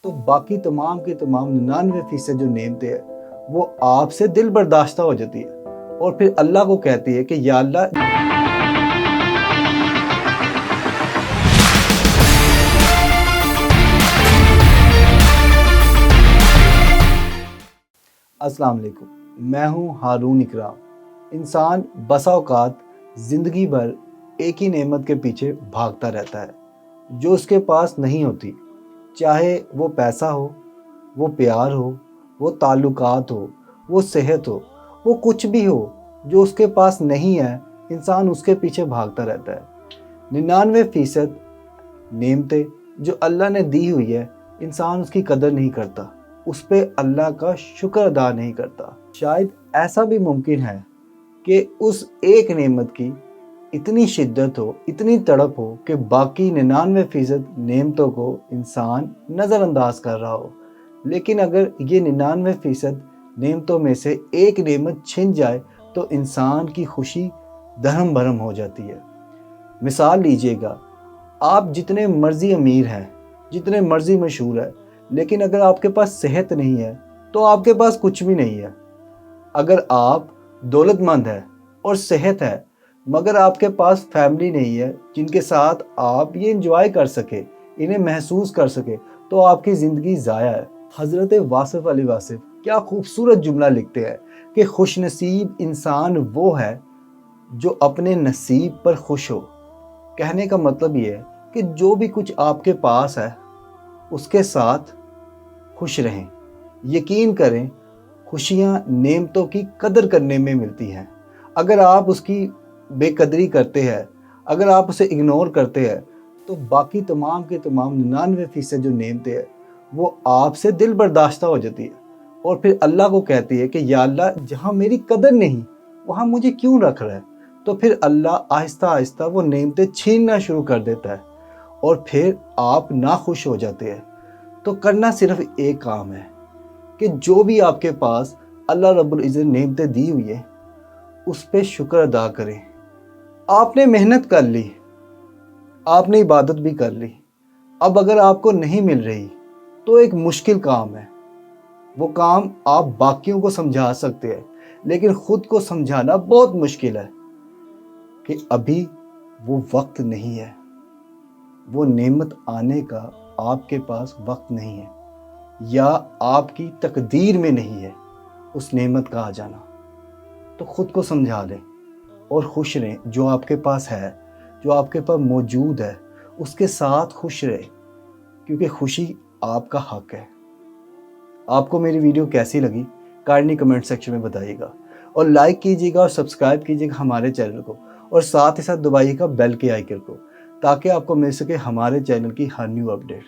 تو باقی تمام کی تمام 99% جو نعمتیں ہیں وہ آپ سے دل برداشتہ ہو جاتی ہے اور پھر اللہ کو کہتی ہے کہ یا اللہ السلام علیکم، میں ہوں ہارون اکرام۔ انسان بسا اوقات زندگی بھر ایک ہی نعمت کے پیچھے بھاگتا رہتا ہے جو اس کے پاس نہیں ہوتی، چاہے وہ پیسہ ہو، وہ پیار ہو، وہ تعلقات ہو، وہ صحت ہو، وہ کچھ بھی ہو جو اس کے پاس نہیں ہے، انسان اس کے پیچھے بھاگتا رہتا ہے۔ 99% نعمتیں جو اللہ نے دی ہوئی ہے انسان اس کی قدر نہیں کرتا، اس پہ اللہ کا شکر ادا نہیں کرتا۔ شاید ایسا بھی ممکن ہے کہ اس ایک نعمت کی اتنی شدت ہو، اتنی تڑپ ہو کہ باقی 99% نعمتوں کو انسان نظر انداز کر رہا ہو، لیکن اگر یہ 99% نعمتوں میں سے ایک نعمت چھن جائے تو انسان کی خوشی دھرم بھرم ہو جاتی ہے۔ مثال لیجئے گا، آپ جتنے مرضی امیر ہیں، جتنے مرضی مشہور ہیں، لیکن اگر آپ کے پاس صحت نہیں ہے تو آپ کے پاس کچھ بھی نہیں ہے۔ اگر آپ دولت مند ہیں اور صحت ہے مگر آپ کے پاس فیملی نہیں ہے جن کے ساتھ آپ یہ انجوائے کر سکے، انہیں محسوس کر سکے، تو آپ کی زندگی ضائع ہے۔ حضرت واصف علی واصف کیا خوبصورت جملہ لکھتے ہیں کہ خوش نصیب انسان وہ ہے جو اپنے نصیب پر خوش ہو۔ کہنے کا مطلب یہ ہے کہ جو بھی کچھ آپ کے پاس ہے اس کے ساتھ خوش رہیں۔ یقین کریں، خوشیاں نعمتوں کی قدر کرنے میں ملتی ہیں۔ اگر آپ اس کی بے قدری کرتے ہیں، اگر آپ اسے اگنور کرتے ہیں تو باقی تمام کے تمام 99% جو نعمتیں ہیں وہ آپ سے دل برداشتہ ہو جاتی ہے اور پھر اللہ کو کہتی ہے کہ یا اللہ جہاں میری قدر نہیں وہاں مجھے کیوں رکھ رہا ہے؟ تو پھر اللہ آہستہ آہستہ وہ نعمتیں چھیننا شروع کر دیتا ہے اور پھر آپ ناخوش ہو جاتے ہیں۔ تو کرنا صرف ایک کام ہے کہ جو بھی آپ کے پاس اللہ رب العزت نعمتیں دی ہوئی ہیں اس پہ شکر ادا کریں۔ آپ نے محنت کر لی، آپ نے عبادت بھی کر لی، اب اگر آپ کو نہیں مل رہی تو ایک مشکل کام ہے۔ وہ کام آپ باقیوں کو سمجھا سکتے ہیں لیکن خود کو سمجھانا بہت مشکل ہے کہ ابھی وہ وقت نہیں ہے، وہ نعمت آنے کا آپ کے پاس وقت نہیں ہے، یا آپ کی تقدیر میں نہیں ہے اس نعمت کا آ جانا۔ تو خود کو سمجھا لیں اور خوش رہیں، جو آپ کے پاس ہے، جو آپ کے پاس موجود ہے اس کے ساتھ خوش رہیں، کیونکہ خوشی آپ کا حق ہے۔ آپ کو میری ویڈیو کیسی لگی کائنڈلی کمنٹ سیکشن میں بتائیے گا، اور لائک کیجیے گا اور سبسکرائب کیجیے گا ہمارے چینل کو، اور ساتھ ہی ساتھ دبائیے گا بیل کے آئیکن کو تاکہ آپ کو مل سکے ہمارے چینل کی ہر نیو اپڈیٹ۔